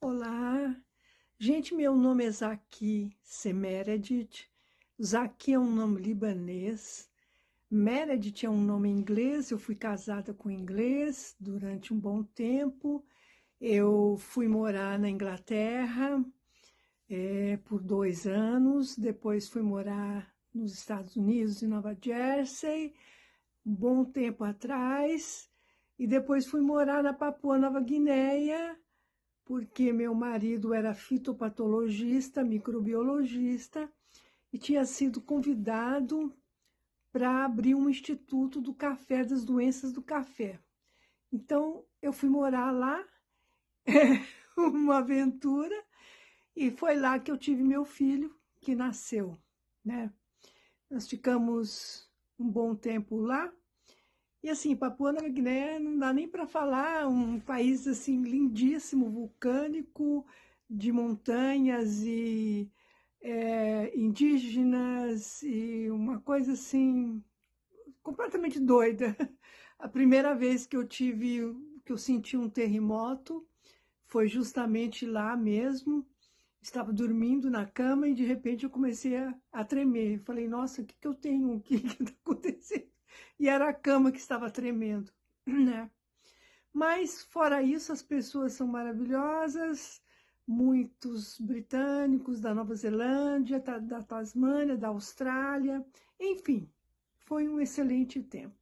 Olá, gente, meu nome é Zaki Semeredith. Zaki é um nome libanês. Meredith é um nome inglês. Eu fui casada com inglês durante um bom tempo. Eu fui morar na Inglaterra por 2 anos. Depois fui morar nos Estados Unidos, em Nova Jersey, um bom tempo atrás. E depois fui morar na Papua Nova Guineia, porque meu marido era fitopatologista, microbiologista, e tinha sido convidado para abrir um instituto do café, das doenças do café. Então, eu fui morar lá, uma aventura, e foi lá que eu tive meu filho, que nasceu, né? Nós ficamos um bom tempo lá. E assim, Papua Nova Guiné não dá nem para falar, um país assim lindíssimo, vulcânico, de montanhas e indígenas e uma coisa assim completamente doida. A primeira vez que eu senti um terremoto foi justamente lá mesmo. Estava dormindo na cama e de repente eu comecei a tremer. Falei, nossa, o que que eu tenho? O que que está acontecendo? E era a cama que estava tremendo, né? Mas, fora isso, as pessoas são maravilhosas, muitos britânicos da Nova Zelândia, da Tasmânia, da Austrália, enfim, foi um excelente tempo.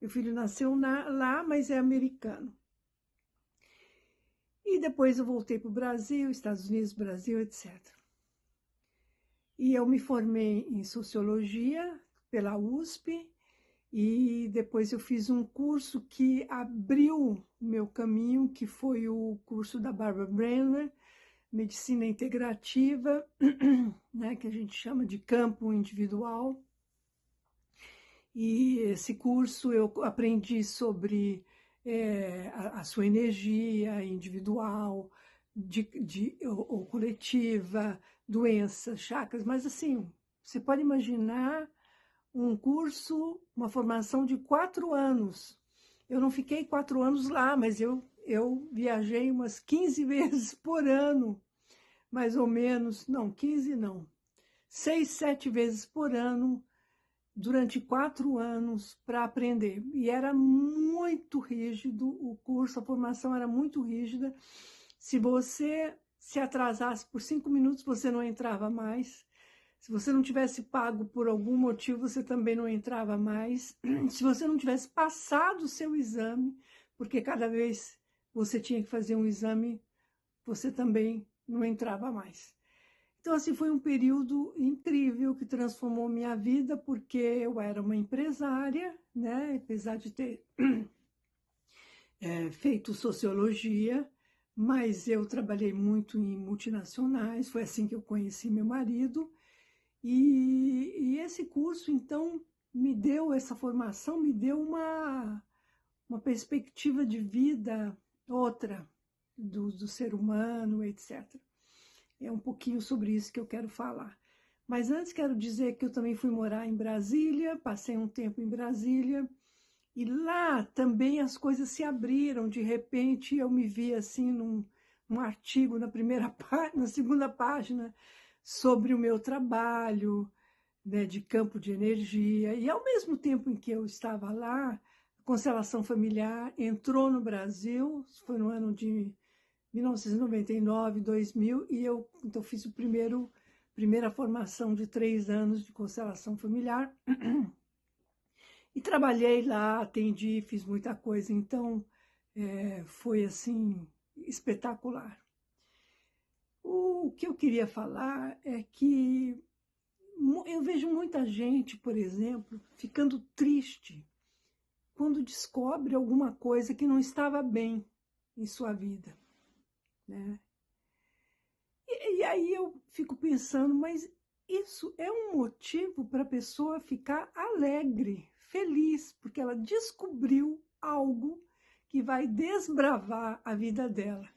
Meu filho nasceu lá, mas é americano. E depois eu voltei para o Brasil, Estados Unidos, Brasil, etc. E eu me formei em Sociologia pela USP, e depois eu fiz um curso que abriu o meu caminho, que foi o curso da Barbara Brenner, Medicina Integrativa, né, que a gente chama de campo individual. E esse curso eu aprendi sobre a sua energia individual, ou coletiva, doenças, chakras, mas assim, você pode imaginar um curso, uma formação de 4 anos. Eu não fiquei 4 anos lá, mas eu viajei umas 15 vezes por ano, mais ou menos. Não, 15 não. 6, 7 vezes por ano, durante 4 anos, para aprender. E era muito rígido o curso, a formação era muito rígida. Se você se atrasasse por 5 minutos, você não entrava mais. Se você não tivesse pago por algum motivo, você também não entrava mais. Se você não tivesse passado o seu exame, porque cada vez você tinha que fazer um exame, você também não entrava mais. Então, assim, foi um período incrível que transformou minha vida, porque eu era uma empresária, né? Apesar de ter feito sociologia, mas eu trabalhei muito em multinacionais, foi assim que eu conheci meu marido. E esse curso, então, me deu essa formação, me deu uma perspectiva de vida outra do ser humano, etc. É um pouquinho sobre isso que eu quero falar. Mas antes quero dizer que eu também fui morar em Brasília, passei um tempo em Brasília, e lá também as coisas se abriram. De repente eu me vi assim num artigo na segunda página, sobre o meu trabalho, né, de campo de energia. E ao mesmo tempo em que eu estava lá, a constelação familiar entrou no Brasil, foi no ano de 1999, 2000, e eu então fiz primeira formação de 3 anos de constelação familiar. E trabalhei lá, atendi, fiz muita coisa, então foi assim espetacular. O que eu queria falar é que eu vejo muita gente, por exemplo, ficando triste quando descobre alguma coisa que não estava bem em sua vida, né? E aí eu fico pensando, mas isso é um motivo para a pessoa ficar alegre, feliz, porque ela descobriu algo que vai desbravar a vida dela.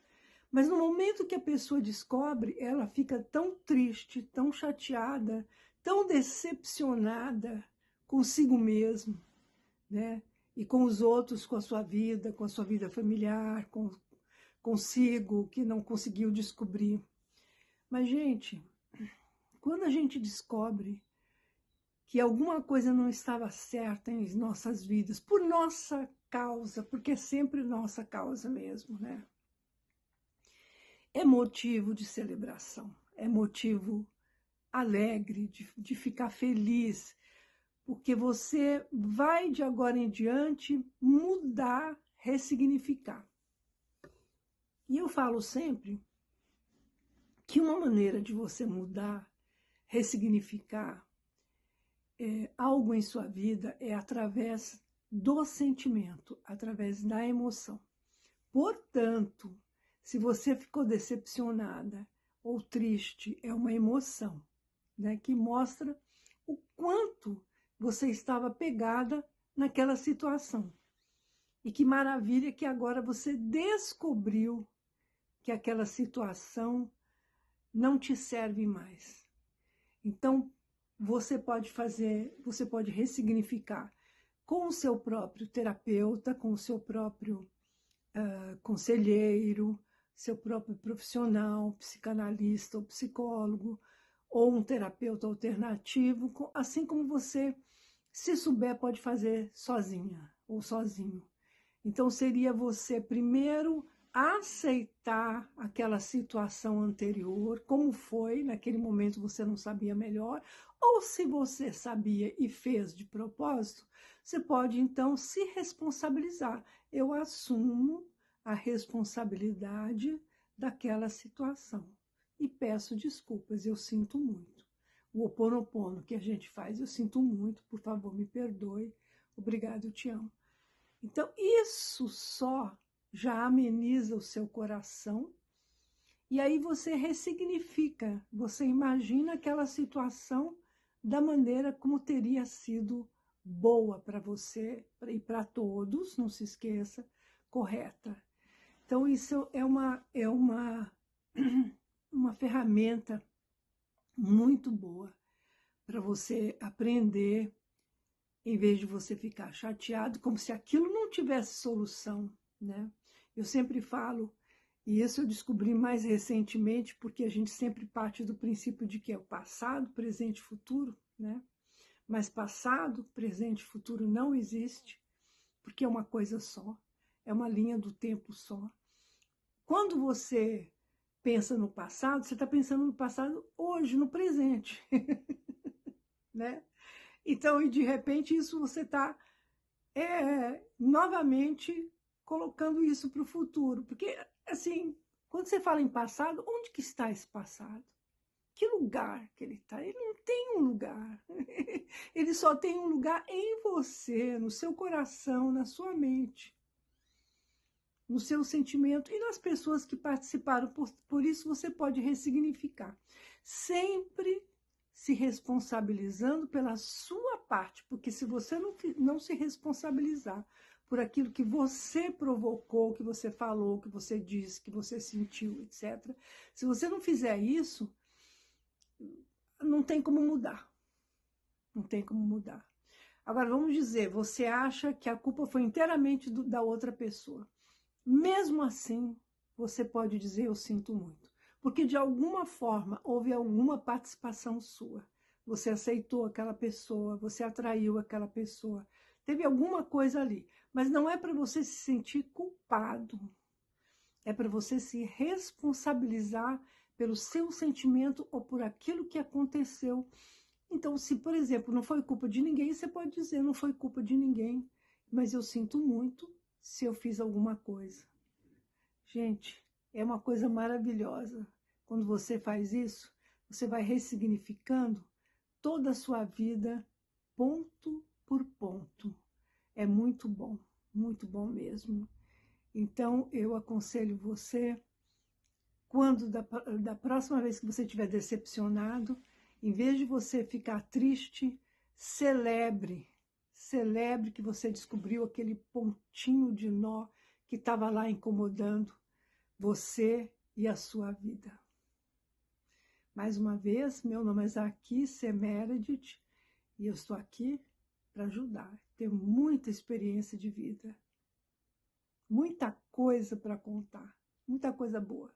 Mas no momento que a pessoa descobre, ela fica tão triste, tão chateada, tão decepcionada consigo mesma, né? E com os outros, com a sua vida familiar, consigo, que não conseguiu descobrir. Mas, gente, quando a gente descobre que alguma coisa não estava certa em nossas vidas, por nossa causa, porque é sempre nossa causa mesmo, né? É motivo de celebração, é motivo alegre, de ficar feliz, porque você vai de agora em diante mudar, ressignificar. E eu falo sempre que uma maneira de você mudar, ressignificar algo em sua vida é através do sentimento, através da emoção. Portanto, se você ficou decepcionada ou triste, é uma emoção, né, que mostra o quanto você estava pegada naquela situação. E que maravilha que agora você descobriu que aquela situação não te serve mais. Então, você pode ressignificar com o seu próprio terapeuta, com o seu próprio conselheiro, seu próprio profissional, psicanalista ou psicólogo, ou um terapeuta alternativo, assim como você, se souber, pode fazer sozinha ou sozinho. Então, seria você primeiro aceitar aquela situação anterior, como foi, naquele momento você não sabia melhor, ou se você sabia e fez de propósito, você pode então se responsabilizar. Eu assumo a responsabilidade daquela situação e peço desculpas, eu sinto muito. O Ho'oponopono que a gente faz, eu sinto muito, por favor, me perdoe, obrigado, eu te amo. Então, isso só já ameniza o seu coração, e aí você ressignifica, você imagina aquela situação da maneira como teria sido boa para você e para todos, não se esqueça, correta. Então, isso é uma ferramenta muito boa para você aprender, em vez de você ficar chateado, como se aquilo não tivesse solução, né? Eu sempre falo, e isso eu descobri mais recentemente, porque a gente sempre parte do princípio de que é o passado, presente e futuro, né? Mas passado, presente e futuro não existe, porque é uma coisa só, é uma linha do tempo só. Quando você pensa no passado, você está pensando no passado hoje, no presente, né? Então, e de repente, isso você está novamente colocando isso para o futuro. Porque, assim, quando você fala em passado, onde que está esse passado? Que lugar que ele está? Ele não tem um lugar. Ele só tem um lugar em você, no seu coração, na sua mente, no seu sentimento e nas pessoas que participaram. Por isso você pode ressignificar. Sempre se responsabilizando pela sua parte, porque se você não se responsabilizar por aquilo que você provocou, que você falou, que você disse, que você sentiu, etc., se você não fizer isso, não tem como mudar. Não tem como mudar. Agora, vamos dizer, você acha que a culpa foi inteiramente da outra pessoa. Mesmo assim, você pode dizer, eu sinto muito. Porque, de alguma forma, houve alguma participação sua. Você aceitou aquela pessoa, você atraiu aquela pessoa. Teve alguma coisa ali. Mas não é para você se sentir culpado. É para você se responsabilizar pelo seu sentimento ou por aquilo que aconteceu. Então, se, por exemplo, não foi culpa de ninguém, você pode dizer, não foi culpa de ninguém, mas eu sinto muito se eu fiz alguma coisa. Gente, é uma coisa maravilhosa. Quando você faz isso, você vai ressignificando toda a sua vida, ponto por ponto. É muito bom mesmo. Então, eu aconselho você, quando da próxima vez que você estiver decepcionado, em vez de você ficar triste, celebre que você descobriu aquele pontinho de nó que estava lá incomodando você e a sua vida. Mais uma vez, meu nome é Zaki Meredith e eu estou aqui para ajudar. Tenho muita experiência de vida, muita coisa para contar. muita coisa boa.